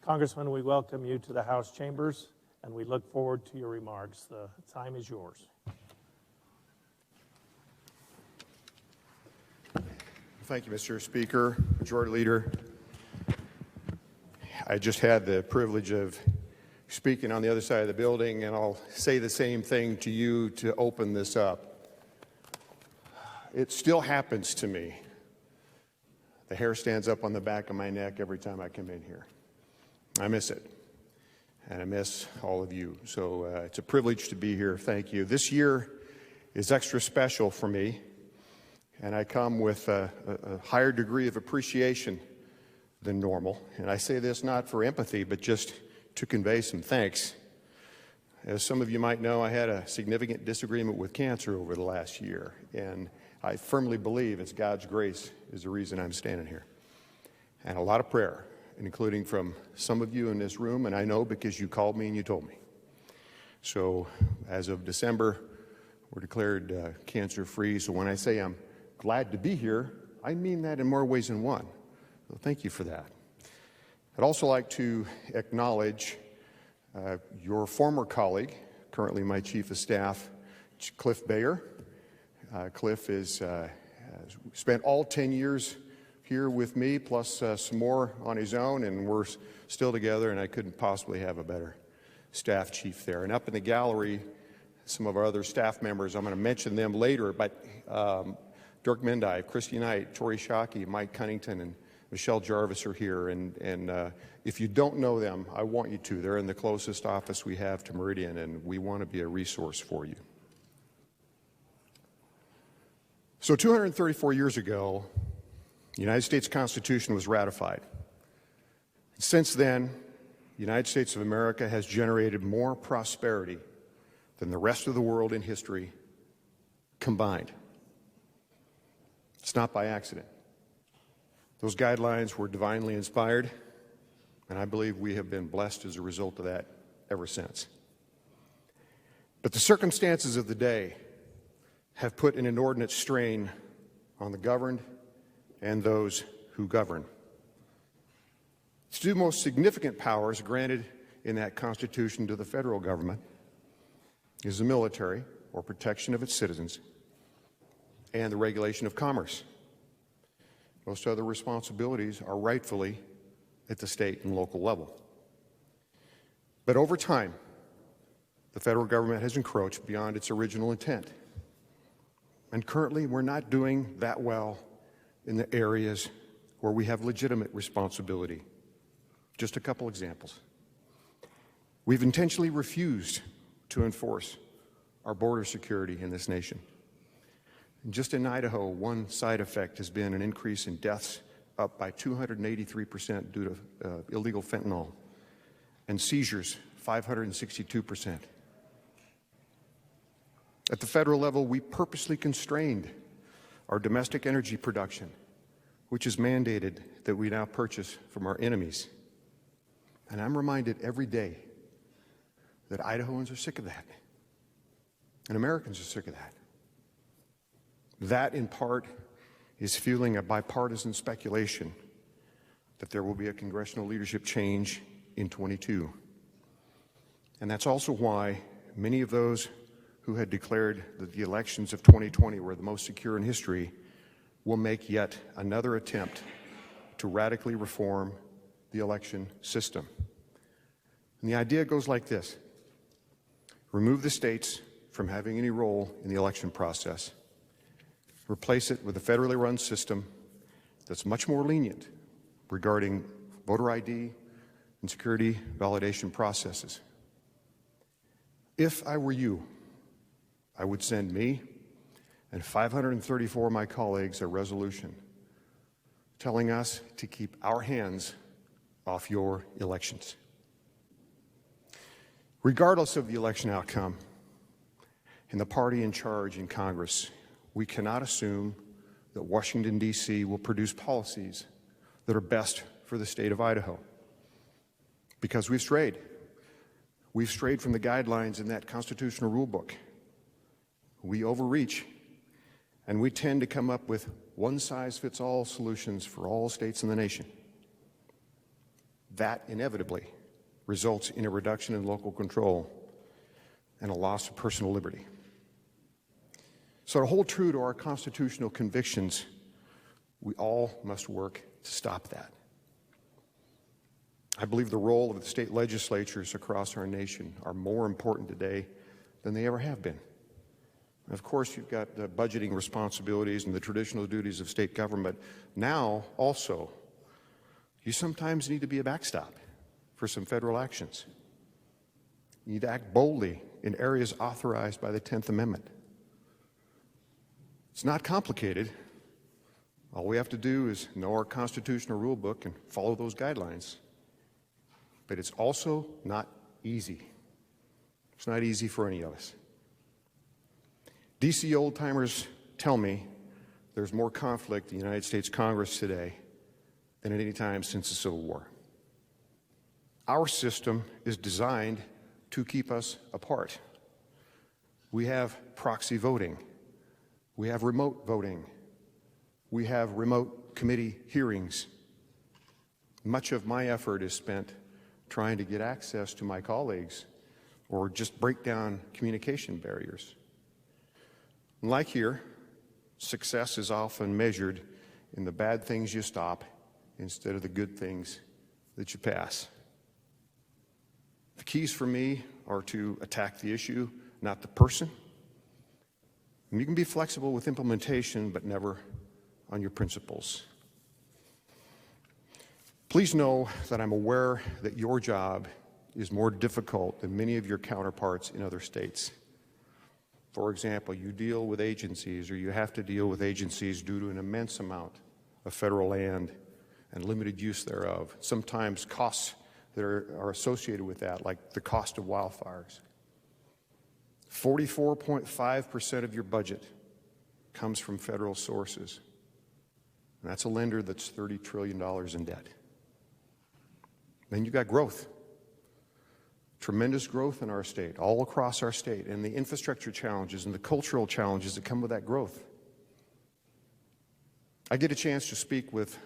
Congressman, we welcome you to the House chambers, and we look forward to your remarks. The time is yours. Thank you, Mr. Speaker, Majority Leader. I just had the privilege of speaking on the other side of the building, and I'll say the same thing to you to open this up. It still happens to me. The hair stands up on the back of my neck every time I come in here. I miss it, and I miss all of you. So it's a privilege to be here. Thank you. This year is extra special for me, and I come with a higher degree of appreciation than normal. And I say this not for empathy, but just to convey some thanks. As some of you might know, I had a significant disagreement with cancer over the last year, and I firmly believe it's God's grace is the reason I'm standing here. And a lot of prayer, including from some of you in this room, and I know because you called me and you told me. So as of December, we're declared cancer-free. So when I say I'm glad to be here, I mean that in more ways than one. So thank you for that. I'd also like to acknowledge your former colleague, currently my Chief of Staff, Cliff Bayer. Cliff has spent all 10 years here with me, plus some more on his own, and we're still together, and I couldn't possibly have a better staff chief there. And up in the gallery, some of our other staff members, I'm going to mention them later, but Dirk Mendive, Christy Knight, Tori Shockey, Mike Cunnington, and Michelle Jarvis are here, and if you don't know them, I want you to. They're in the closest office we have to Meridian, and we want to be a resource for you. So 234 years ago, the United States Constitution was ratified. Since then, the United States of America has generated more prosperity than the rest of the world in history combined. It's not by accident. Those guidelines were divinely inspired, and I believe we have been blessed as a result of that ever since. But the circumstances of the day have put an inordinate strain on the governed and those who govern. The two most significant powers granted in that Constitution to the federal government is the military, or protection of its citizens, and the regulation of commerce. Most other responsibilities are rightfully at the state and local level. But over time, the federal government has encroached beyond its original intent. And currently, we're not doing that well in the areas where we have legitimate responsibility. Just a couple examples. We've intentionally refused to enforce our border security in this nation. And just in Idaho, one side effect has been an increase in deaths up by 283% due to illegal fentanyl, and seizures 562%. At the federal level, we purposely constrained our domestic energy production, which has mandated that we now purchase from our enemies. And I'm reminded every day that Idahoans are sick of that, and Americans are sick of that. That, in part, is fueling a bipartisan speculation that there will be a congressional leadership change in 22. And that's also why many of those who had declared that the elections of 2020 were the most secure in history will make yet another attempt to radically reform the election system. And the idea goes like this: remove the states from having any role in the election process. Replace it with a federally run system that's much more lenient regarding voter ID and security validation processes. If I were you, I would send me and 534 of my colleagues a resolution telling us to keep our hands off your elections. Regardless of the election outcome and the party in charge in Congress, we cannot assume that Washington, D.C. will produce policies that are best for the state of Idaho, because we've strayed. We've strayed from the guidelines in that constitutional rule book. We overreach, and we tend to come up with one-size-fits-all solutions for all states in the nation. That inevitably results in a reduction in local control and a loss of personal liberty. So to hold true to our constitutional convictions, we all must work to stop that. I believe the role of the state legislatures across our nation are more important today than they ever have been. And of course, you've got the budgeting responsibilities and the traditional duties of state government. Now, also, you sometimes need to be a backstop for some federal actions. You need to act boldly in areas authorized by the 10th Amendment. It's not complicated. All we have to do is know our constitutional rule book and follow those guidelines. But it's also not easy. It's not easy for any of us. DC old-timers tell me there's more conflict in the United States Congress today than at any time since the Civil War. Our system is designed to keep us apart. We have proxy voting. We have remote voting. We have remote committee hearings. Much of my effort is spent trying to get access to my colleagues or just break down communication barriers. Like here, success is often measured in the bad things you stop instead of the good things that you pass. The keys for me are to attack the issue, not the person. And you can be flexible with implementation, but never on your principles. Please know that I'm aware that your job is more difficult than many of your counterparts in other states. For example, you deal with agencies, or you have to deal with agencies due to an immense amount of federal land and limited use thereof. Sometimes costs that are associated with that, like the cost of wildfires. 44.5% of your budget comes from federal sources. And that's a lender that's $30 trillion in debt. Then you've got growth. Tremendous growth in our state, all across our state, and the infrastructure challenges and the cultural challenges that come with that growth. I get a chance to speak with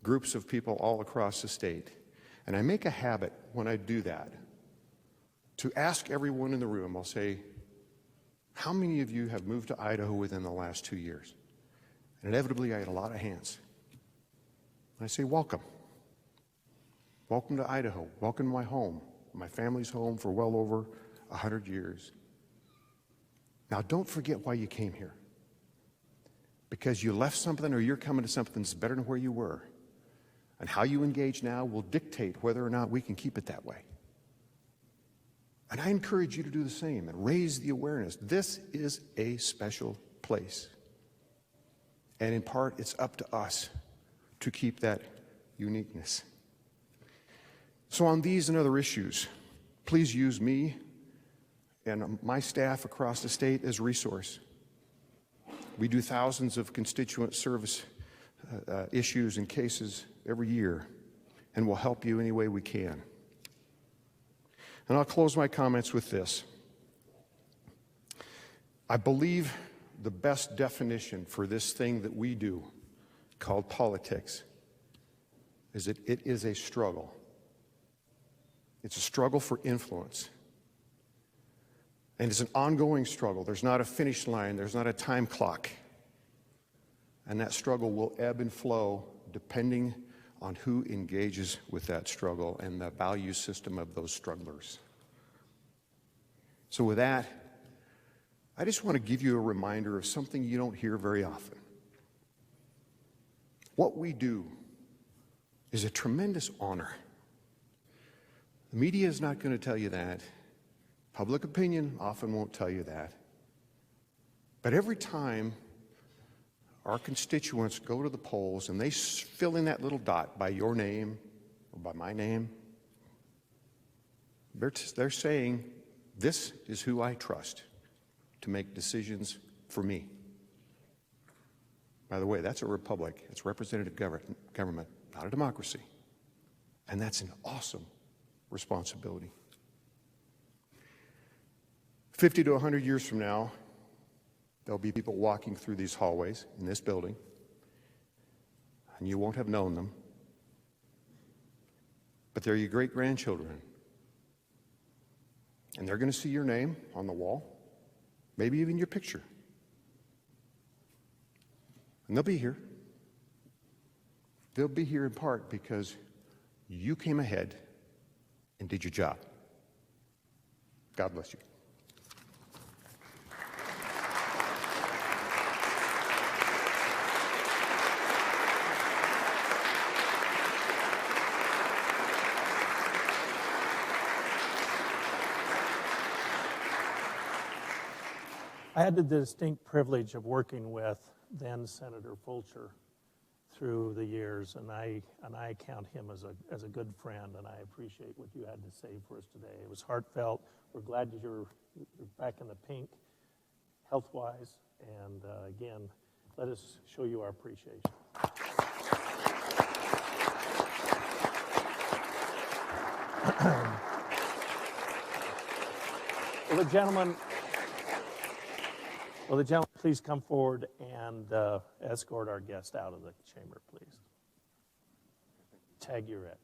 groups of people all across the state, and I make a habit when I do that to ask everyone in the room, I'll say, how many of you have moved to Idaho within the last 2 years? And inevitably, I get a lot of hands. And I say, welcome. Welcome to Idaho. Welcome to my home. My family's home for well over 100 years. Now, don't forget why you came here. Because you left something or you're coming to something that's better than where you were. And how you engage now will dictate whether or not we can keep it that way. And I encourage you to do the same and raise the awareness. This is a special place. And in part, it's up to us to keep that uniqueness. So on these and other issues, please use me and my staff across the state as a resource. We do thousands of constituent service issues and cases every year, and we'll help you any way we can. And I'll close my comments with this. I believe the best definition for this thing that we do, called politics, is that it is a struggle. It's a struggle for influence. And it's an ongoing struggle. There's not a finish line. There's not a time clock. And that struggle will ebb and flow depending on who engages with that struggle and the value system of those strugglers. So with that, I just want to give you a reminder of something you don't hear very often. What we do is a tremendous honor. The media is not going to tell you that. Public opinion often won't tell you that. But every time our constituents go to the polls and they fill in that little dot by your name or by my name, they're saying, this is who I trust to make decisions for me. By the way, that's a republic. It's representative government, not a democracy. And that's an awesome responsibility. 50 to 100 years from now, there'll be people walking through these hallways in this building, and you won't have known them. but they're your great-grandchildren. And they're going to see your name on the wall, maybe even your picture. And they'll be here. They'll be here in part because you came ahead and did your job. God bless you. I had the distinct privilege of working with then Senator Fulcher through the years, and I count him as a good friend, and I appreciate what you had to say for us today. It was heartfelt. We're glad that you're back in the pink, health-wise, and again, let us show you our appreciation. Will the gentleman please come forward and escort our guest out of the chamber, please? Tag, you're it.